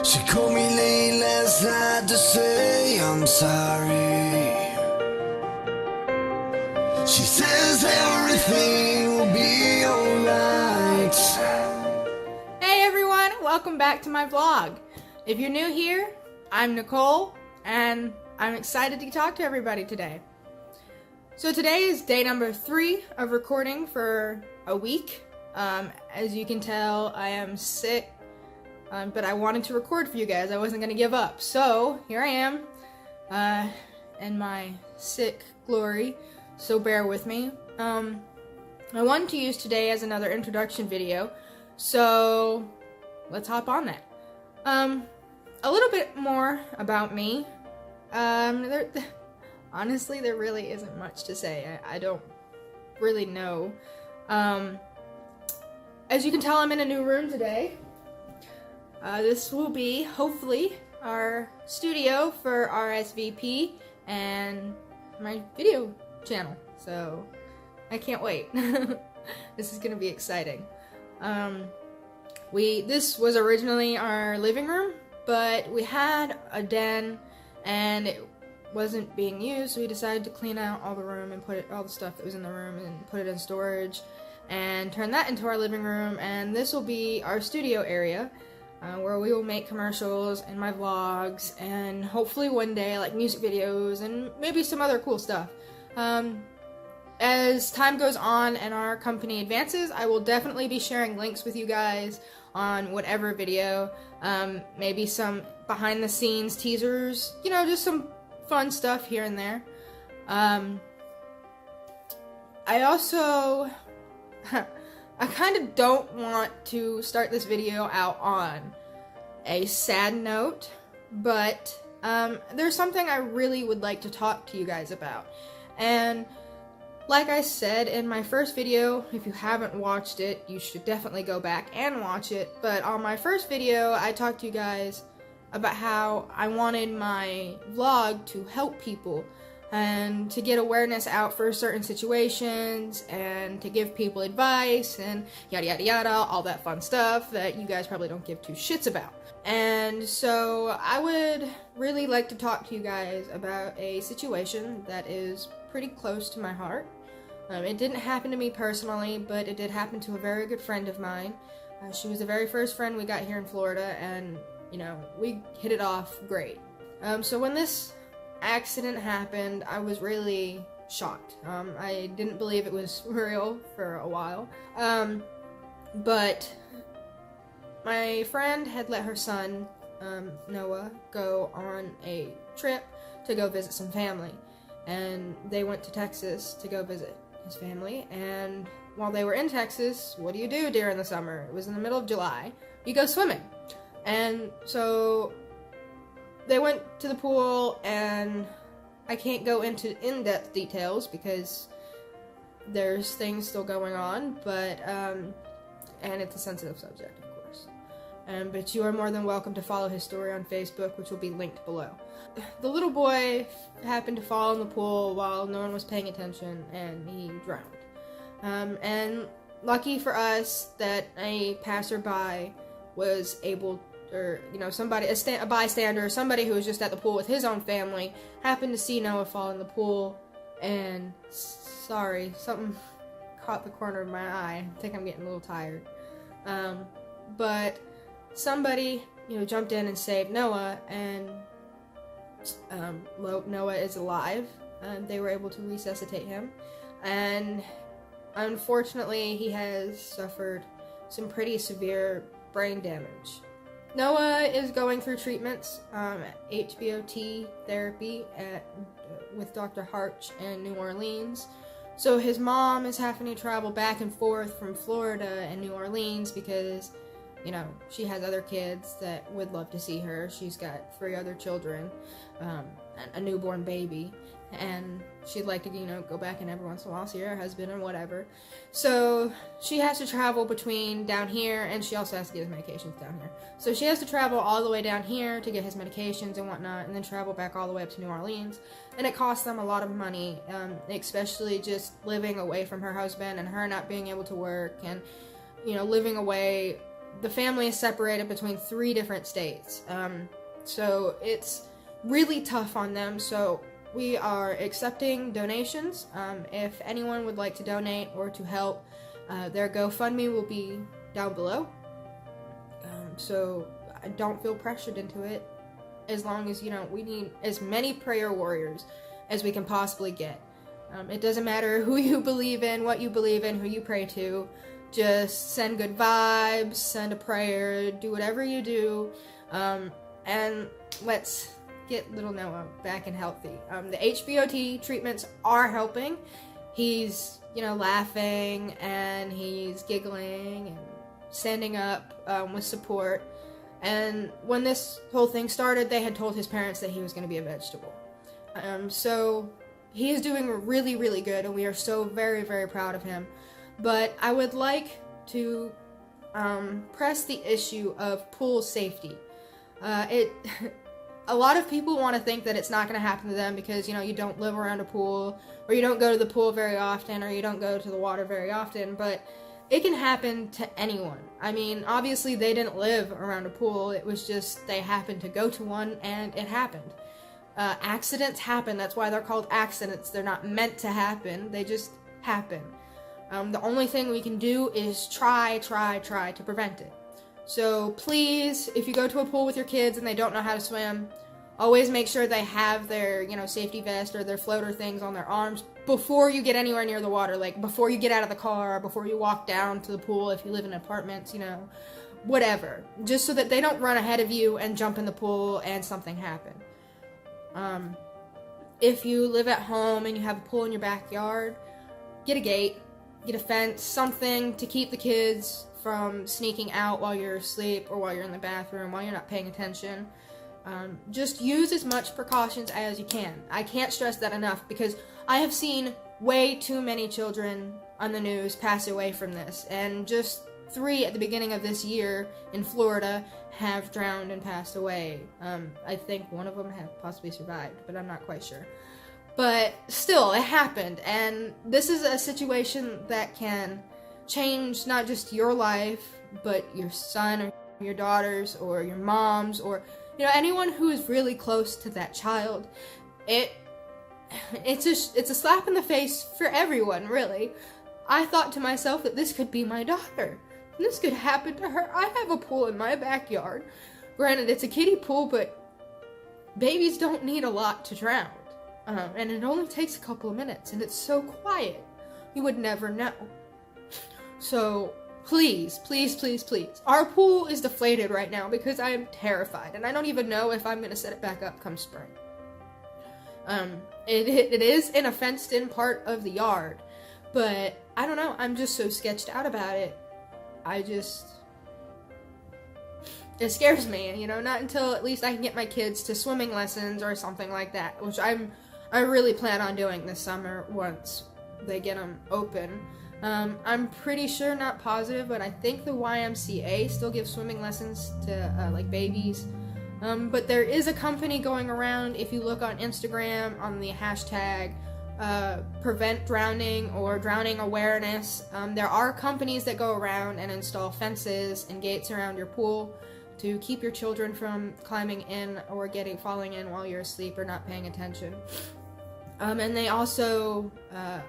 She called me late last night to say I'm sorry. She says everything will be alright. Hey everyone, welcome back to my vlog. If you're new here, I'm Nicole, and I'm excited to talk to everybody today. So today is day number 3 of recording for a week. As you can tell, I am sick, but I wanted to record for you guys. I wasn't going to give up. So here I am, in my sick glory, so bear with me. I wanted to use today as another introduction video, so let's hop on that. A little bit more about me. Honestly, there really isn't much to say. I don't really know. As you can tell, I'm in a new room today. This will be, hopefully, our studio for RSVP and my video channel. So, I can't wait. This is gonna be exciting. This was originally our living room, but we had a den and it wasn't being used, so we decided to clean out all the room and put all the stuff that was in the room and put it in storage and turn that into our living room. And this will be our studio area, where we will make commercials and my vlogs and hopefully one day like music videos and maybe some other cool stuff. As time goes on and our company advances, I will definitely be sharing links with you guys on whatever video, maybe some behind the scenes teasers, you know, just some fun stuff here and there. I also, I kind of don't want to start this video out on a sad note, but there's something I really would like to talk to you guys about. And like I said in my first video, if you haven't watched it, you should definitely go back and watch it. But on my first video, I talked to you guys about how I wanted my vlog to help people and to get awareness out for certain situations and to give people advice and yada yada yada, all that fun stuff that you guys probably don't give two shits about. And so I would really like to talk to you guys about a situation that is pretty close to my heart. It didn't happen to me personally, but it did happen to a very good friend of mine. She was the very first friend we got here in Florida, and you know, we hit it off great. So when this accident happened, I was really shocked. I didn't believe it was real for a while. But my friend had let her son, Noah, go on a trip to go visit some family. And they went to Texas to go visit his family. And while they were in Texas, what do you do during the summer? It was in the middle of July. You go swimming. And so they went to the pool, and I can't go into in-depth details because there's things still going on, but and it's a sensitive subject, of course. But you are more than welcome to follow his story on Facebook, which will be linked below. The little boy happened to fall in the pool while no one was paying attention, and he drowned. And lucky for us that a passerby was able, or you know, somebody, a bystander, somebody who was just at the pool with his own family, happened to see Noah fall in the pool, and sorry, something caught the corner of my eye. I think I'm getting a little tired. But somebody, you know, jumped in and saved Noah, and Noah is alive. They were able to resuscitate him, and unfortunately he has suffered some pretty severe brain damage. Noah is going through treatments, HBOT therapy with Dr. Harch in New Orleans. So his mom is having to travel back and forth from Florida and New Orleans because, you know, she has other kids that would love to see her. She's got 3 other children, a newborn baby, and she'd like to, you know, go back and every once in a while see her husband and whatever. So she has to travel between down here, and she also has to get his medications down here. So she has to travel all the way down here to get his medications and whatnot, and then travel back all the way up to New Orleans. And it costs them a lot of money, especially just living away from her husband and her not being able to work, and, you know, living away the family is separated between 3 different states. So it's really tough on them. So we are accepting donations. If anyone would like to donate or to help, their GoFundMe will be down below. So I don't feel pressured into it, as long as, you know, we need as many prayer warriors as we can possibly get. It doesn't matter who you believe in, what you believe in, who you pray to. Just send good vibes, send a prayer, do whatever you do, and let's get little Noah back and healthy. The HBOT treatments are helping. He's, you know, laughing and he's giggling and standing up with support. And when this whole thing started, they had told his parents that he was going to be a vegetable. So he is doing really, really good, and we are so very, very proud of him. But I would like to press the issue of pool safety. A lot of people want to think that it's not going to happen to them because, you know, you don't live around a pool, or you don't go to the pool very often, or you don't go to the water very often, but it can happen to anyone. I mean, obviously they didn't live around a pool, it was just they happened to go to one and it happened. Accidents happen, that's why they're called accidents. They're not meant to happen, they just happen. The only thing we can do is try to prevent it. So please, if you go to a pool with your kids and they don't know how to swim, always make sure they have their, you know, safety vest or their floater things on their arms before you get anywhere near the water. Like, before you get out of the car, before you walk down to the pool, if you live in apartments, you know, whatever. Just so that they don't run ahead of you and jump in the pool and something happen. If you live at home and you have a pool in your backyard, get a gate, get a fence, something to keep the kids from sneaking out while you're asleep or while you're in the bathroom, while you're not paying attention. Just use as much precautions as you can. I can't stress that enough, because I have seen way too many children on the news pass away from this, and just 3 at the beginning of this year in Florida have drowned and passed away. I think one of them had possibly survived, but I'm not quite sure. But still, it happened, and this is a situation that can change not just your life, but your son or your daughters or your moms, or, you know, anyone who is really close to that child. It's a slap in the face for everyone, really. I thought to myself that this could be my daughter. This could happen to her. I have a pool in my backyard. Granted, it's a kiddie pool, but babies don't need a lot to drown. And it only takes a couple of minutes, and it's so quiet. You would never know. So, please, please, please, please. Our pool is deflated right now because I am terrified, and I don't even know if I'm going to set it back up come spring. It is in a fenced-in part of the yard, but I don't know, I'm just so sketched out about it. It scares me, you know, not until at least I can get my kids to swimming lessons or something like that, which I really plan on doing this summer once they get them open. I'm pretty sure, not positive, but I think the YMCA still gives swimming lessons to, like, babies. But there is a company going around, if you look on Instagram, on the hashtag, prevent drowning or drowning awareness. There are companies that go around and install fences and gates around your pool to keep your children from climbing in or falling in while you're asleep or not paying attention. And they also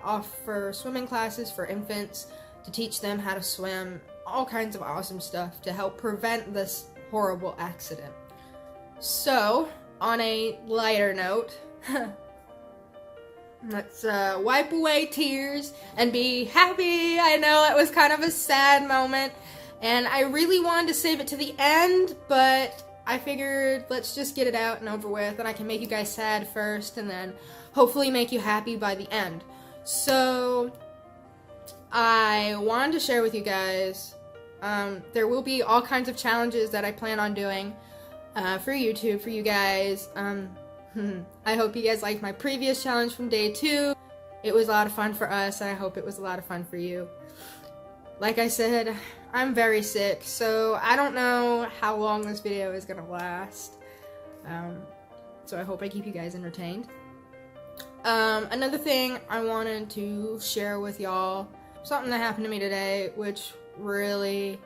offer swimming classes for infants to teach them how to swim, all kinds of awesome stuff to help prevent this horrible accident. So, on a lighter note, let's wipe away tears and be happy. I know it was kind of a sad moment, and I really wanted to save it to the end, but I figured let's just get it out and over with, and I can make you guys sad first, and then hopefully make you happy by the end. So, I wanted to share with you guys, there will be all kinds of challenges that I plan on doing for YouTube, for you guys. I hope you guys liked my previous challenge from day 2. It was a lot of fun for us, and I hope it was a lot of fun for you. Like I said, I'm very sick, so I don't know how long this video is gonna last. So I hope I keep you guys entertained. Another thing I wanted to share with y'all, something that happened to me today, which really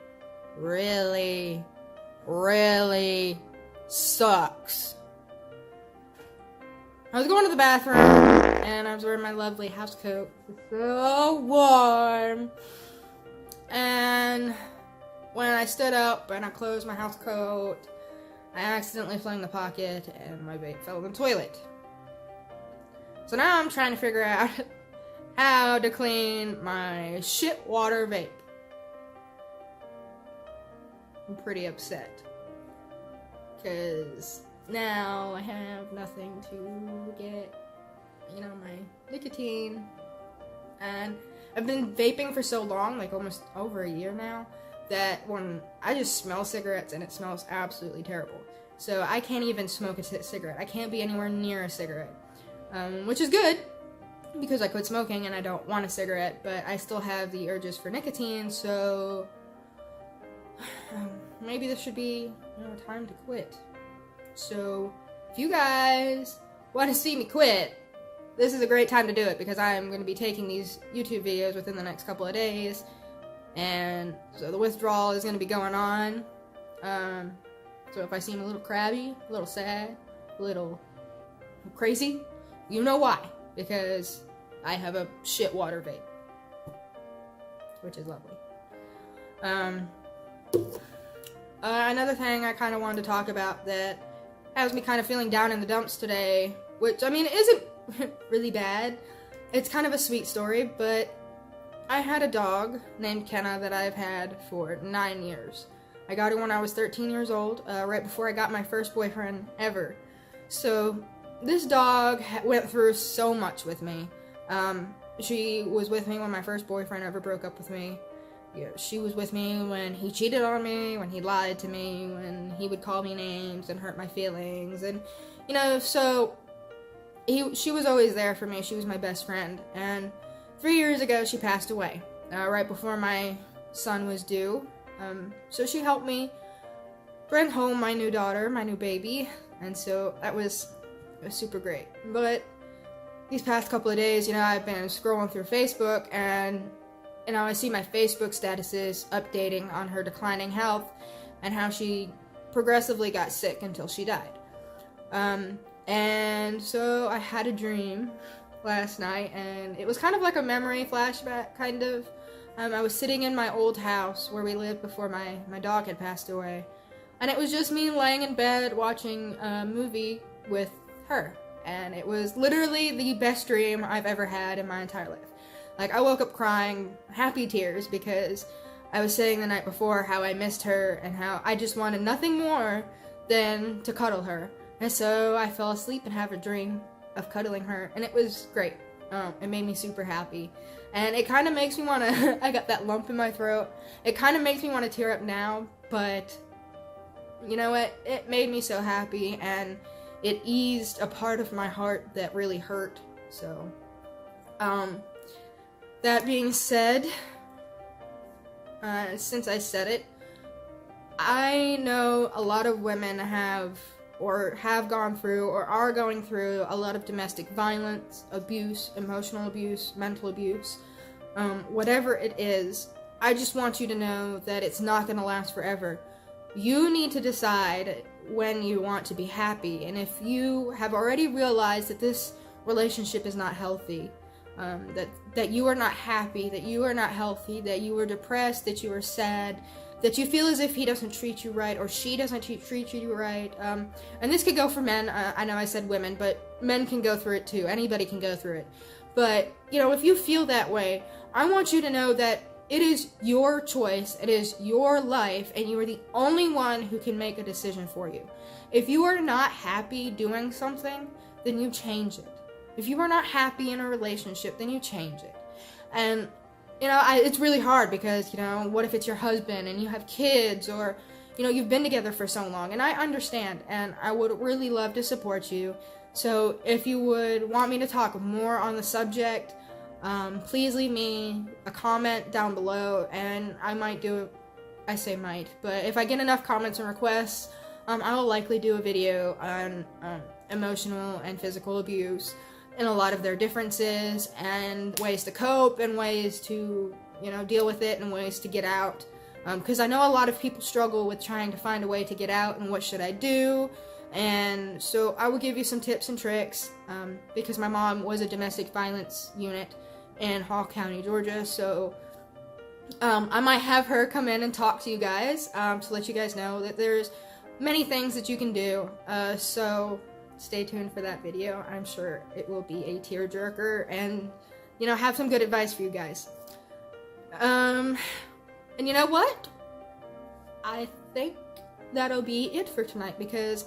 really, really sucks. I was going to the bathroom, and I was wearing my lovely house coat. It was so warm. And when I stood up and I closed my house coat, I accidentally flung the pocket, and my vape fell in the toilet. So now I'm trying to figure out how to clean my shit water vape. I'm pretty upset, because now I have nothing to get, my nicotine. And I've been vaping for so long, like almost over a year now, that when I just smell cigarettes and it smells absolutely terrible. So I can't even smoke a cigarette. I can't be anywhere near a cigarette. Which is good, because I quit smoking and I don't want a cigarette, but I still have the urges for nicotine, so maybe this should be, time to quit. So if you guys want to see me quit, this is a great time to do it, because I'm going to be taking these YouTube videos within the next couple of days, and so the withdrawal is going to be going on. So if I seem a little crabby, a little sad, a little crazy, you know why, because I have a shit water vape, which is lovely. Another thing I kind of wanted to talk about that has me kind of feeling down in the dumps today, which, isn't really bad. It's kind of a sweet story, but I had a dog named Kenna that I've had for 9 years. I got her when I was 13 years old, right before I got my first boyfriend ever. So this dog went through so much with me. She was with me when my first boyfriend ever broke up with me. She was with me when he cheated on me, when he lied to me, when he would call me names and hurt my feelings, and so she was always there for me. She was my best friend. And 3 years ago she passed away, right before my son was due. So she helped me bring home my new daughter, my new baby, and so it was super great. But these past couple of days, I've been scrolling through Facebook, and I see my Facebook statuses updating on her declining health and how she progressively got sick until she died. And so I had a dream last night, and it was kind of like a memory flashback, kind of. I was sitting in my old house where we lived before my dog had passed away, and it was just me laying in bed watching a movie with her, and it was literally the best dream I've ever had in my entire life. Like, I woke up crying, happy tears, because I was saying the night before how I missed her and how I just wanted nothing more than to cuddle her. And so I fell asleep and had a dream of cuddling her, and it was great. It made me super happy. And it kind of makes me want to, I got that lump in my throat. It kind of makes me want to tear up now, but you know what? It made me so happy, and it eased a part of my heart that really hurt. So, that being said, since I said it, I know a lot of women have gone through or are going through a lot of domestic violence, abuse, emotional abuse, mental abuse, whatever it is. I just want you to know that it's not going to last forever. You need to decide when you want to be happy, and if you have already realized that this relationship is not healthy, that you are not happy, that you are not healthy, that you are depressed, that you are sad, that you feel as if he doesn't treat you right or she doesn't treat you right, and this could go for men. I know I said women, but men can go through it too. Anybody can go through it. But if you feel that way, I want you to know that it is your choice, it is your life, and you are the only one who can make a decision for you. If you are not happy doing something, then you change it. If you are not happy in a relationship, then you change it. And it's really hard because, what if it's your husband and you have kids, or, you've been together for so long, and I understand, and I would really love to support you. So if you would want me to talk more on the subject, please leave me a comment down below, and I might do, I say might, but if I get enough comments and requests, I will likely do a video on emotional and physical abuse, and a lot of their differences, and ways to cope, and ways to, deal with it, and ways to get out. because I know a lot of people struggle with trying to find a way to get out and what should I do. And so I will give you some tips and tricks, because my mom was a domestic violence unit in Hall County, Georgia, so I might have her come in and talk to you guys, to let you guys know that there's many things that you can do, so stay tuned for that video. I'm sure it will be a tearjerker and, you know, have some good advice for you guys. And you know what? I think that'll be it for tonight, because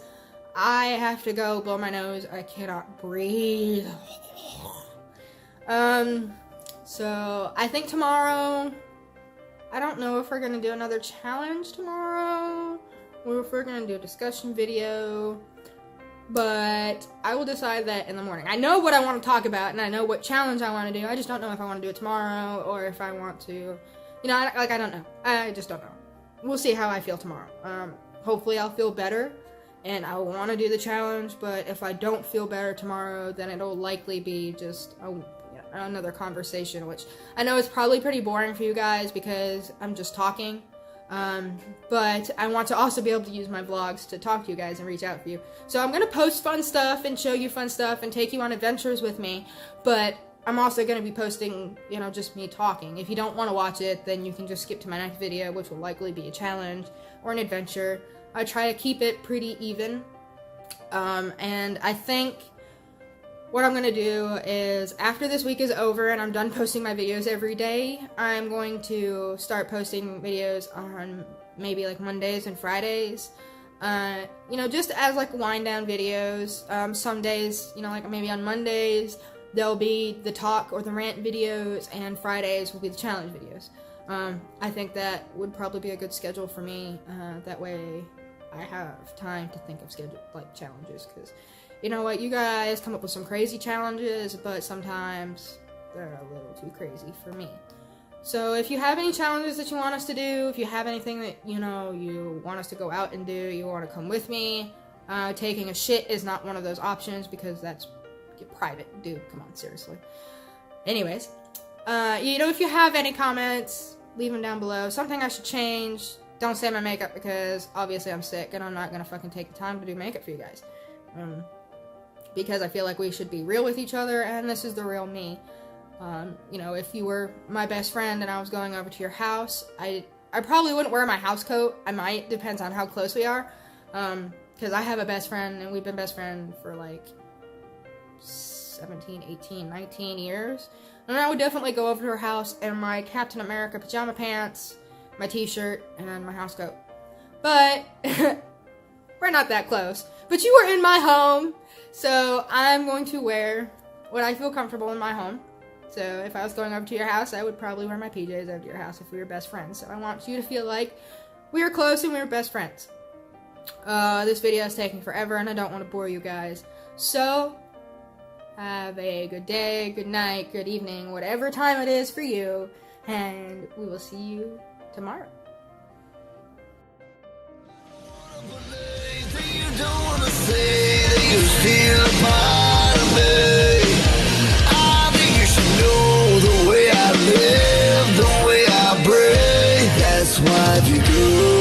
I have to go blow my nose. I cannot breathe. So I think tomorrow, I don't know if we're gonna do another challenge tomorrow, or if we're gonna do a discussion video, but I will decide that in the morning. I know what I want to talk about, and I know what challenge I want to do. I just don't know if I want to do it tomorrow, or if I want to, you know, I don't know. I just don't know. We'll see how I feel tomorrow. Hopefully I'll feel better, and I want to do the challenge, but if I don't feel better tomorrow, then it'll likely be just another conversation, which I know is probably pretty boring for you guys, because I'm just talking. But I want to also be able to use my vlogs to talk to you guys and reach out for you. So I'm going to post fun stuff and show you fun stuff and take you on adventures with me, but I'm also going to be posting, you know, just me talking. If you don't want to watch it, then you can just skip to my next video, which will likely be a challenge or an adventure. I try to keep it pretty even, and I think what I'm going to do is, after this week is over and I'm done posting my videos every day, I'm going to start posting videos on maybe like Mondays and Fridays, you know, just as like wind down videos. Some days, you know, like maybe on Mondays, there'll be the talk or the rant videos, and Fridays will be the challenge videos. I think that would probably be a good schedule for me. That way I have time to think of schedule, like challenges, because you know what, you guys come up with some crazy challenges, but sometimes they're a little too crazy for me. So if you have any challenges that you want us to do, if you have anything that, you know, you want us to go out and do, you want to come with me, taking a shit is not one of those options, because that's private. Dude, come on, seriously. Anyways, you know, if you have any comments, leave them down below. Something I should change, don't say my makeup, because obviously I'm sick and I'm not gonna fucking take the time to do makeup for you guys. Because I feel like we should be real with each other, and this is the real me. You know, if you were my best friend and I was going over to your house, I probably wouldn't wear my house coat. I might, depends on how close we are. Because I have a best friend, and we've been best friends for like 17, 18, 19 years. And I would definitely go over to her house in my Captain America pajama pants, my t-shirt, and my house coat. But we're not that close. But you were in my home, so I'm going to wear what I feel comfortable in my home. So if I was going over to your house, I would probably wear my PJs over to your house if we were best friends. So I want you to feel like we were close and we were best friends. This video is taking forever, and I don't want to bore you guys. So have a good day, good night, good evening, whatever time it is for you, and we will see you tomorrow. Don't wanna say that you're still a part of me. I think you should know the way I live, the way I breathe. That's why if you go